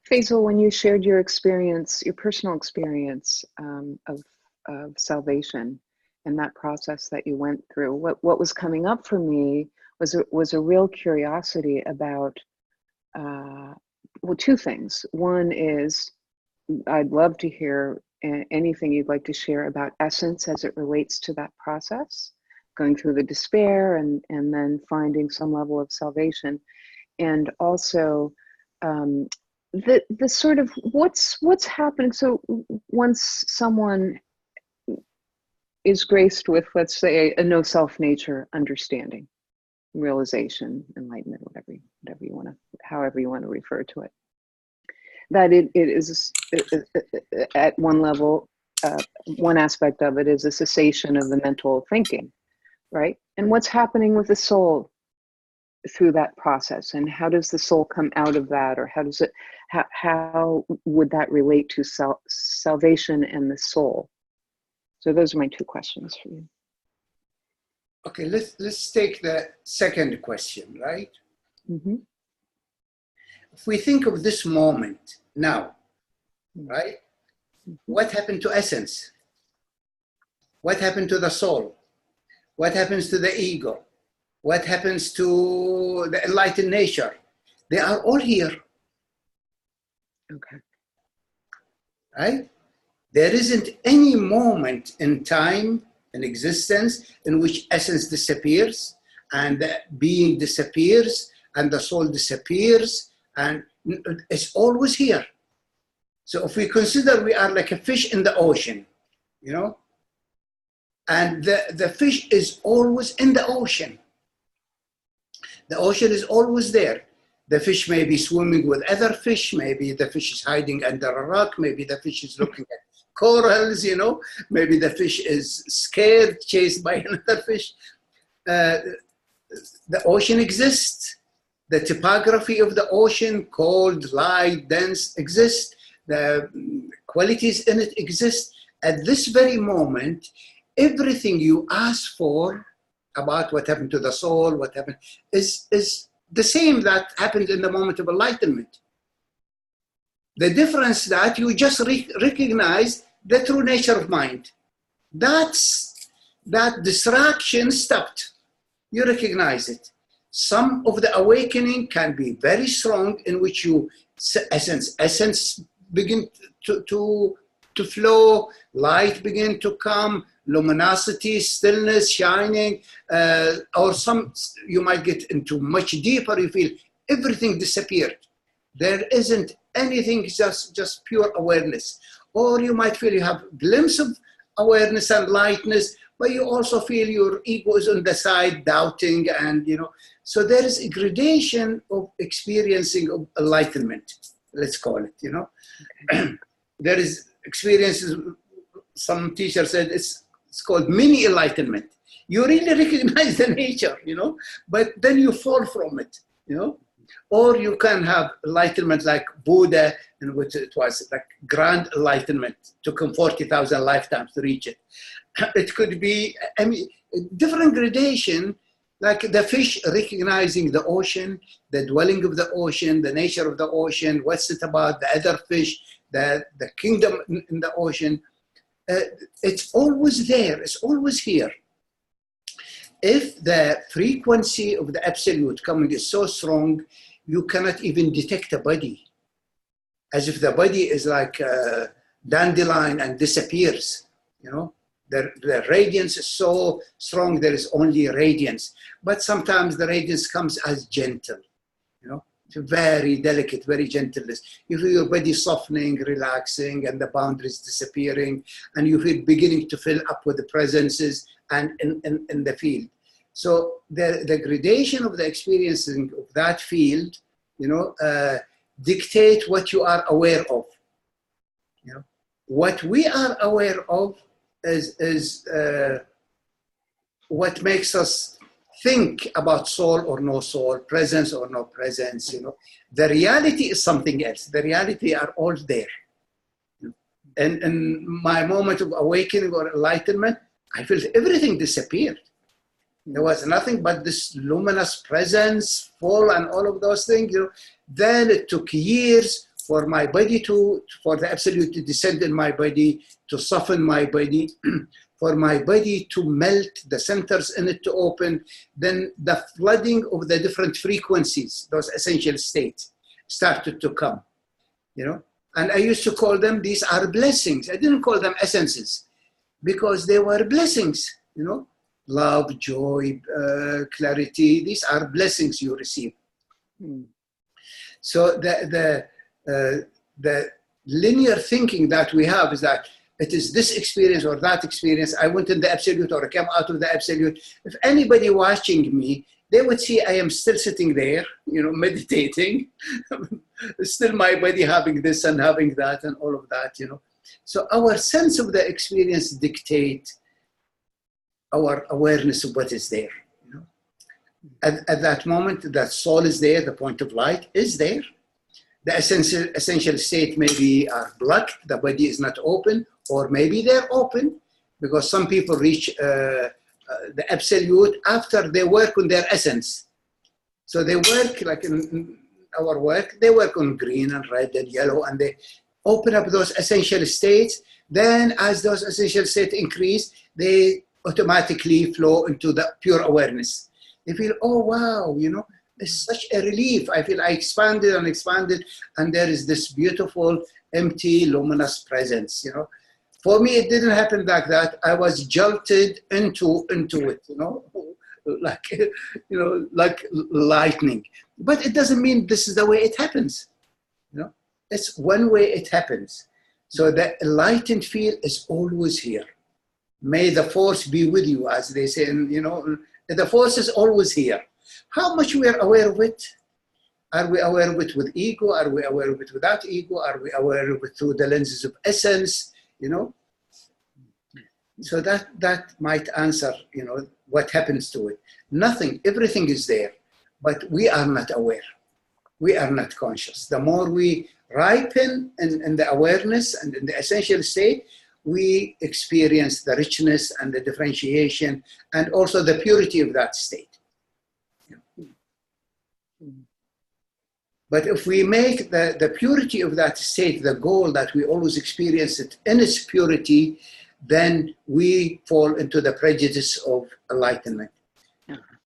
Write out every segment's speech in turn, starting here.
Faisal, when you shared your experience, your personal experience of salvation and that process that you went through, what was coming up for me was a real curiosity about, well, two things. One is I'd love to hear anything you'd like to share about essence as it relates to that process, going through the despair and then finding some level of salvation, and also the sort of what's happening. So once someone is graced with, let's say, a no self nature understanding, realization, enlightenment, whatever you want to, however you want to refer to it, that it is at one level, one aspect of it is a cessation of the mental thinking, right? And what's happening with the soul through that process, and how does the soul come out of that, or how would that relate to salvation and the soul? So those are my two questions for you. Okay, let's take the second question, right? Mm-hmm. If we think of this moment now, right? Mm-hmm. What happened to essence? What happened to the soul? What happens to the ego? What happens to the enlightened nature? They are all here. Okay. Right? There isn't any moment in time, in existence, in which essence disappears and the being disappears and the soul disappears, and it's always here. So if we consider we are like a fish in the ocean, you know, and the fish is always in the ocean. The ocean is always there. The fish may be swimming with other fish, maybe the fish is hiding under a rock, maybe the fish is looking at corals, you know, maybe the fish is scared, chased by another fish. The ocean exists. The topography of the ocean, cold, light, dense, exists. The qualities in it exist. At this very moment, everything you ask for about what happened to the soul, what happened, is the same that happened in the moment of enlightenment. The difference that you just recognize the true nature of mind. That distraction stopped. You recognize it. Some of the awakening can be very strong, in which you essence begin to flow, light begin to come, luminosity, stillness, shining, or some, you might get into much deeper, you feel everything disappeared. There isn't anything, just pure awareness. Or you might feel you have a glimpse of awareness and lightness, but you also feel your ego is on the side, doubting, and, you know, so there is a gradation of experiencing of enlightenment, let's call it, you know. Okay. There is experiences, some teacher said it's called mini enlightenment. You really recognize the nature, you know, but then you fall from it, you know. Or you can have enlightenment like Buddha, in which it was like grand enlightenment, took him 40,000 lifetimes to reach it. It could be, I mean, different gradation, like the fish recognizing the ocean, the dwelling of the ocean, the nature of the ocean, what's it about, the other fish, the kingdom in the ocean. It's always there, it's always here. If the frequency of the absolute coming is so strong, you cannot even detect a body. As if the body is like a dandelion and disappears, you know. The radiance is so strong, there is only radiance. But sometimes the radiance comes as gentle, you know, very delicate, very gentleness. You feel your body softening, relaxing, and the boundaries disappearing, and you feel beginning to fill up with the presences and in the field. So the gradation of the experiencing of that field, you know, dictate what you are aware of. You know, what we are aware of is what makes us think about soul or no soul, presence or no presence. You know, the reality is something else. The reality are all there. And in my moment of awakening or enlightenment, I felt everything disappeared. There was nothing but this luminous presence, full, and all of those things. You know, then it took years for my body for the absolute to descend in my body, to soften my body, for my body to melt, the centers in it to open, then the flooding of the different frequencies, those essential states, started to come, you know. And I used to call them, these are blessings. I didn't call them essences because they were blessings, you know. Love, joy, clarity, these are blessings you receive. So the linear thinking that we have is that it is this experience or that experience. I went in the absolute or I came out of the absolute. If anybody watching me, they would see I am still sitting there, you know, meditating, still my body having this and having that and all of that, you know. So our sense of the experience dictate our awareness of what is there, you know. At that moment, that soul is there, the point of light is there. The essential state maybe are blocked, the body is not open, or maybe they're open, because some people reach the absolute after they work on their essence. So they work, like in our work, they work on green and red and yellow, and they open up those essential states. Then as those essential states increase, they automatically flow into the pure awareness. They feel, oh wow, you know, it's such a relief. I feel I expanded and expanded, and there is this beautiful, empty, luminous presence, you know. For me, it didn't happen like that. I was jolted into it, you know, like, you know, like lightning. But it doesn't mean this is the way it happens, you know. It's one way it happens. So the enlightened field is always here. May the force be with you, as they say, and, you know, the force is always here. How much we are aware of it? Are we aware of it with ego? Are we aware of it without ego? Are we aware of it through the lenses of essence? You know? So that might answer, you know, what happens to it. Nothing, everything is there, but we are not aware. We are not conscious. The more we ripen in the awareness and in the essential state, we experience the richness and the differentiation and also the purity of that state. But if we make the purity of that state the goal, that we always experience it in its purity, then we fall into the prejudice of enlightenment.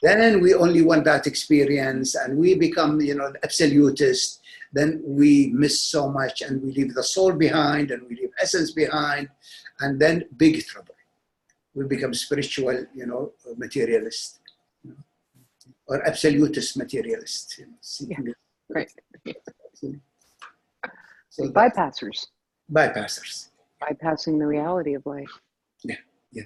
Then we only want that experience and we become, you know, absolutist. Then we miss so much and we leave the soul behind and we leave essence behind, and then big trouble. We become spiritual, you know, materialist, you know, or absolutist materialist. You know, yeah. Right. So bypassers. Bypassers. Bypassing the reality of life. Yeah, yeah.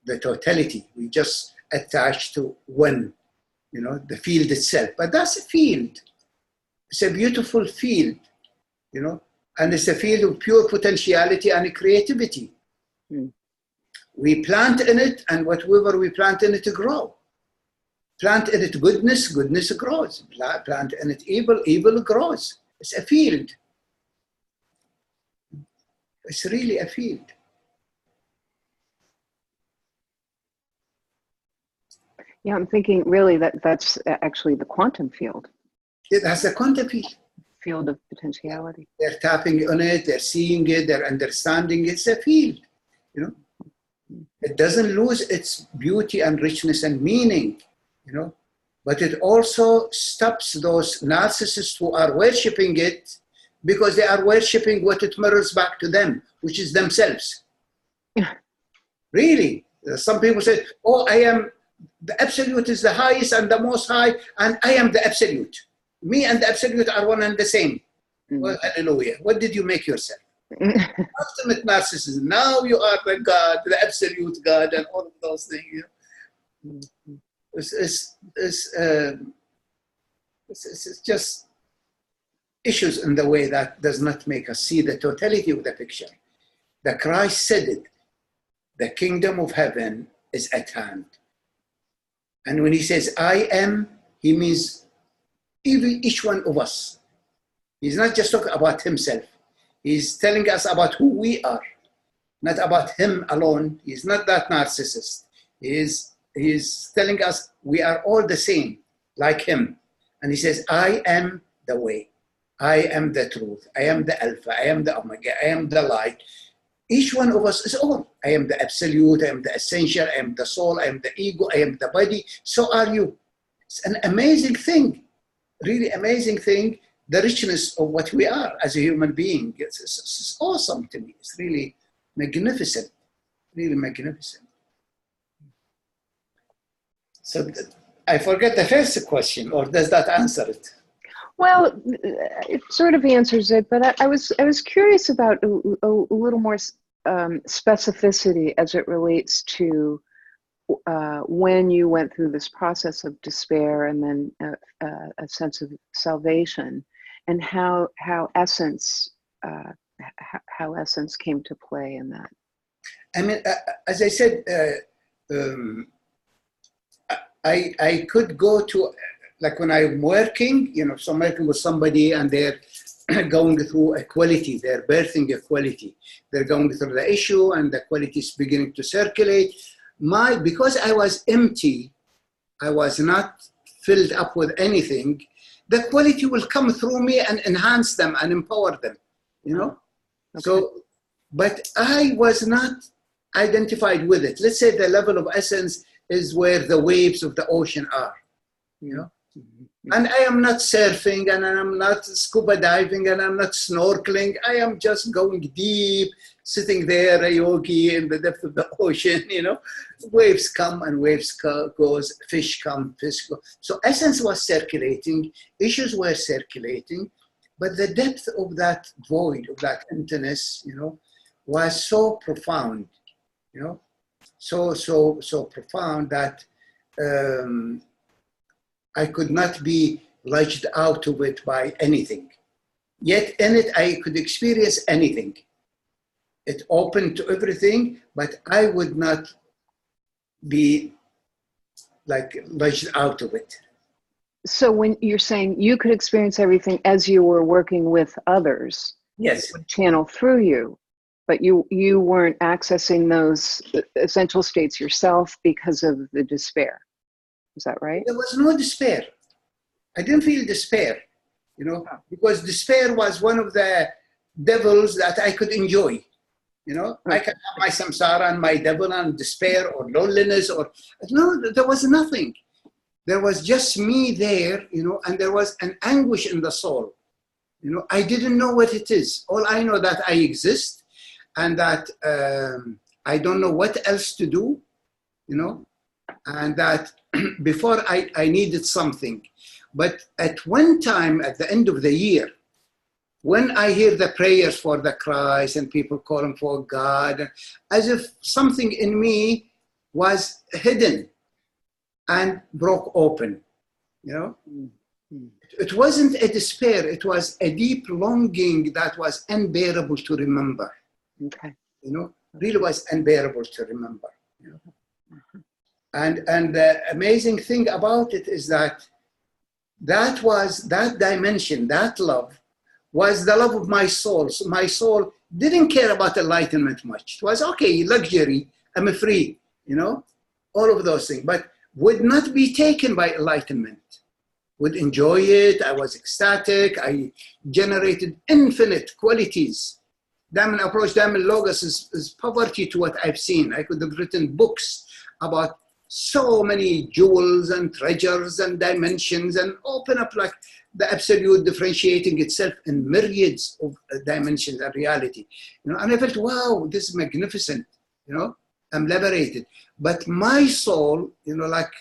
The totality. We just attach to one, you know, the field itself. But that's a field. It's a beautiful field, you know, and it's a field of pure potentiality and creativity. We plant in it, and whatever we plant in it to grow. Plant in it goodness, goodness grows. Plant in it evil, evil grows. It's a field. It's really a field. Yeah, I'm thinking really that's actually the quantum field. It has a quantum field. Field of potentiality. They're tapping on it, they're seeing it, they're understanding it. It's a field, you know. It doesn't lose its beauty and richness and meaning, you know, but it also stops those narcissists who are worshipping it, because they are worshipping what it mirrors back to them, which is themselves. Really, some people say, oh, I am, the absolute is the highest and the most high, and I am the absolute. Me and the absolute are one and the same. Well, hallelujah. What did you make yourself? Ultimate narcissism. Now you are the God, the absolute God, and all of those things. You know? It's just issues in the way that does not make us see the totality of the picture. The Christ said it. The kingdom of heaven is at hand. And when he says, I am, he means even each one of us. He's not just talking about himself. He's telling us about who we are, not about him alone. He's not that narcissist. He's telling us we are all the same, like him. And he says, I am the way. I am the truth. I am the Alpha. I am the Omega. I am the light. Each one of us is all. I am the absolute. I am the essential. I am the soul. I am the ego. I am the body. So are you. It's an amazing thing, really amazing thing. The richness of what we are as a human being. It's awesome to me. It's really magnificent. Really magnificent. So I forget the first question, or does that answer it? Well, it sort of answers it, but I was curious about a little more specificity as it relates to when you went through this process of despair and then a sense of salvation, and how essence came to play in that. I mean, as I said, I could go to, like when I'm working, so I'm working with somebody and they're going through a quality, they're birthing a quality. They're going through the issue and the quality is beginning to circulate. Because I was empty, I was not filled up with anything, the quality will come through me and enhance them and empower them, Okay. So, but I was not identified with it. Let's say the level of essence is where the waves of the ocean are, And I am not surfing, and I'm not scuba diving, and I'm not snorkeling. I am just going deep, sitting there, a yogi in the depth of the ocean, Waves come and waves goes, fish come, fish go. So essence was circulating, issues were circulating, but the depth of that void, of that emptiness, was so profound, so profound that I could not be lodged out of it by anything. Yet in it, I could experience anything. It opened to everything, but I would not be lodged out of it. So when you're saying you could experience everything as you were working with others, yes, it would channel through you, but you weren't accessing those essential states yourself because of the despair. Is that right? There was no despair. I didn't feel despair, because despair was one of the devils that I could enjoy. I can have my samsara and my devil and despair or loneliness no, there was nothing. There was just me there, and there was an anguish in the soul. I didn't know what it is. All I know that I exist and that I don't know what else to do, and that before I needed something. But at one time, at the end of the year, when I hear the prayers for the Christ and people calling for God, as if something in me was hidden and broke open, It wasn't a despair, it was a deep longing that was unbearable to remember. Okay. Really was unbearable to remember. And the amazing thing about it is that dimension, that love, was the love of my soul. So my soul didn't care about enlightenment much. It was okay, luxury, I'm free, all of those things, but would not be taken by enlightenment. Would enjoy it, I was ecstatic, I generated infinite qualities. Diamond approach, Diamond Logos is poverty to what I've seen. I could have written books about so many jewels and treasures and dimensions and open up like the absolute differentiating itself in myriads of dimensions and reality. And I felt, wow, this is magnificent. I'm liberated. But my soul, like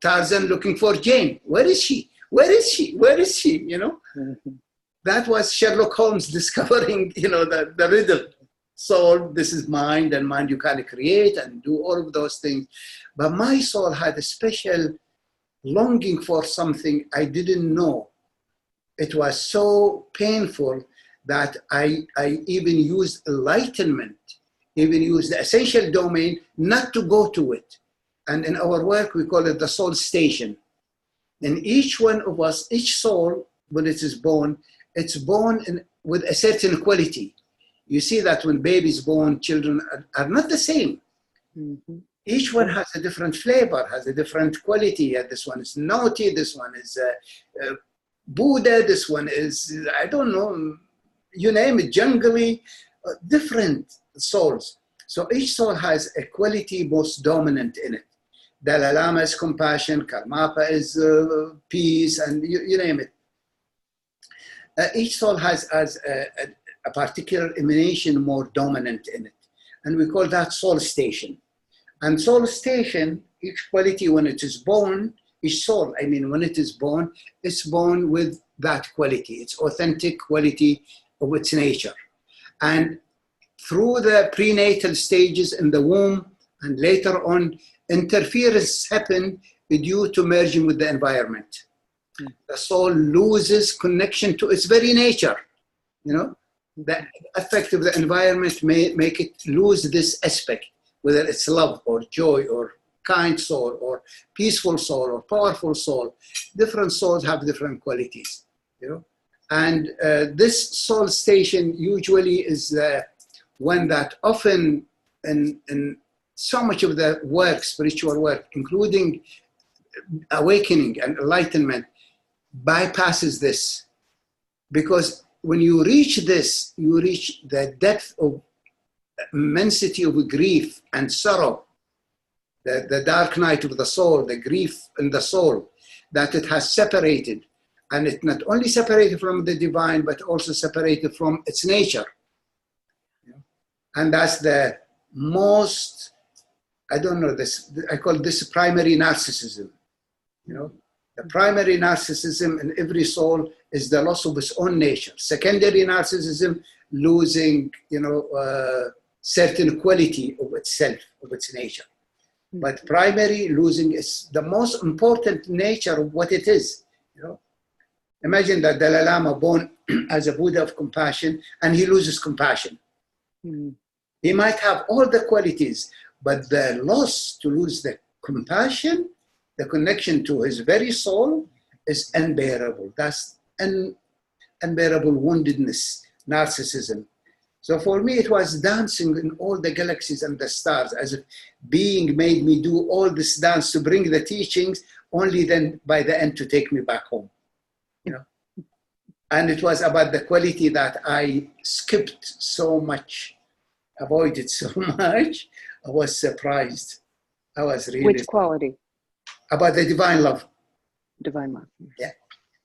Tarzan looking for Jane. Where is she? Where is she? Where is she? Mm-hmm. That was Sherlock Holmes discovering, the riddle. Soul, this is mind, and mind you can create and do all of those things. But my soul had a special longing for something I didn't know. It was so painful that I even used enlightenment, even used the essential domain not to go to it. And in our work, we call it the soul station. And each one of us, each soul, when it is born, it's born with a certain quality. You see that when babies born, children are not the same. Mm-hmm. Each one has a different flavor, has a different quality. This one is naughty, this one is Buddha, this one is, I don't know, you name it, jungly, different souls. So each soul has a quality most dominant in it. Dalai Lama is compassion, Karmapa is peace, and you name it. Each soul has a particular emanation more dominant in it. And we call that soul station. And soul station, each quality when it is born, each soul, I mean, when it is born, it's born with that quality, its authentic quality of its nature. And through the prenatal stages in the womb and later on, interference happen due to merging with the environment. The soul loses connection to its very nature. You know, the effect of the environment may make it lose this aspect, whether it's love or joy or kind soul or peaceful soul or powerful soul. Different souls have different qualities, you know. And this soul station usually is one that often in so much of the work, spiritual work, including awakening and enlightenment, bypasses this. Because when you reach this, you reach the depth of immensity of grief and sorrow, the dark night of the soul, the grief in the soul, that it has separated. And it not only separated from the divine, but also separated from its nature. And that's the most, I don't know, this, I call this primary narcissism. You know, the primary narcissism in every soul is the loss of its own nature. Secondary narcissism, losing, you know, certain quality of itself, of its nature. But primary, losing is the most important nature of what it is. You know, imagine that Dalai Lama born as a Buddha of compassion, and he loses compassion. He might have all the qualities, but the loss to lose the compassion, the connection to his very soul, is unbearable. That's unbearable woundedness, narcissism. So for me, it was dancing in all the galaxies and the stars, as if being made me do all this dance to bring the teachings, only then by the end to take me back home. You know? And it was about the quality that I skipped so much, avoided so much. I was surprised. I was really. Which quality? About the divine love. Divine love. Yeah.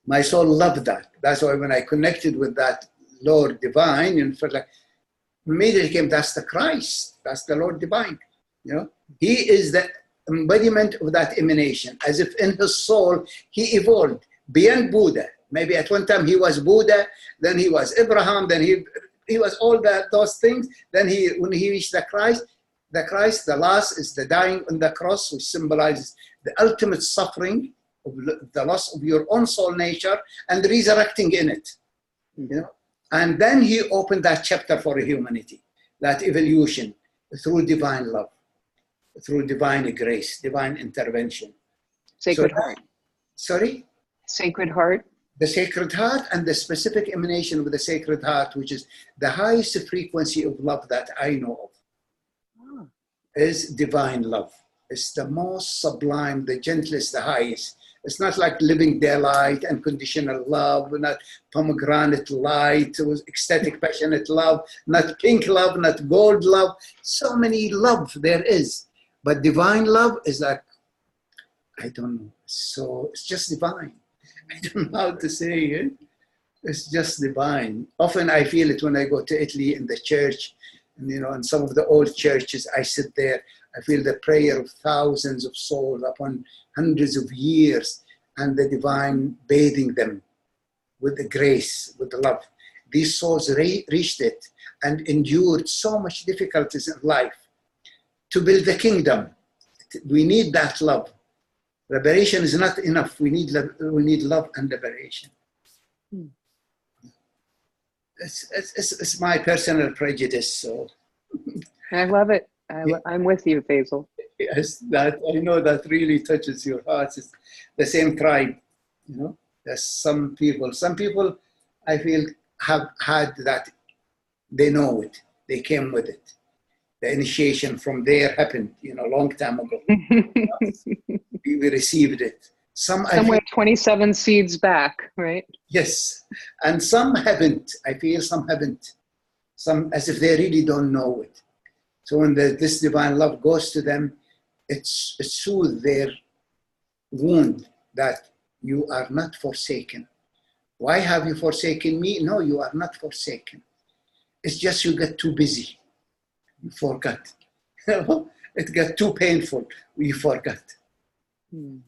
My soul loved that. That's why when I connected with that Lord divine, and felt like, immediately came, that's the Christ, that's the Lord divine. You know, he is the embodiment of that emanation, as if in his soul he evolved beyond Buddha. Maybe at one time he was Buddha, then he was Abraham, then he was all those things. Then when he reached the Christ, the last is the dying on the cross, which symbolizes the ultimate suffering of the loss of your own soul nature and resurrecting in it. You know. And then he opened that chapter for humanity, that evolution through divine love, through divine grace, divine intervention. Sacred Heart. Sorry? Sacred Heart. The Sacred Heart and the specific emanation of the Sacred Heart, which is the highest frequency of love that I know of, is divine love. It's the most sublime, the gentlest, the highest. It's not like living daylight, unconditional love, not pomegranate light, ecstatic, passionate love, not pink love, not gold love. So many love there is. But divine love is like, I don't know. So it's just divine. I don't know how to say it. It's just divine. Often I feel it when I go to Italy in the church, and, you know, in some of the old churches, I sit there. I feel the prayer of thousands of souls upon hundreds of years, and the divine bathing them with the grace, with the love. These souls reached it and endured so much difficulties in life to build the kingdom. We need that love. Liberation is not enough. We need love and liberation. It's my personal prejudice. So I love it. I'm with you, Faisal. Yes, that I know that really touches your heart. It's the same tribe, you know. There's some people I feel have had that, they know it, they came with it. The initiation from there happened, you know, a long time ago. We received it. Some I feel, Somewhere 27 seeds back, right? yes, and some haven't. I feel some haven't. Some as if they really don't know it. So when this divine love goes to them, it soothes their wound that you are not forsaken. Why have you forsaken me? No, you are not forsaken. It's just you get too busy. You forgot. It got too painful. We forgot. Hmm.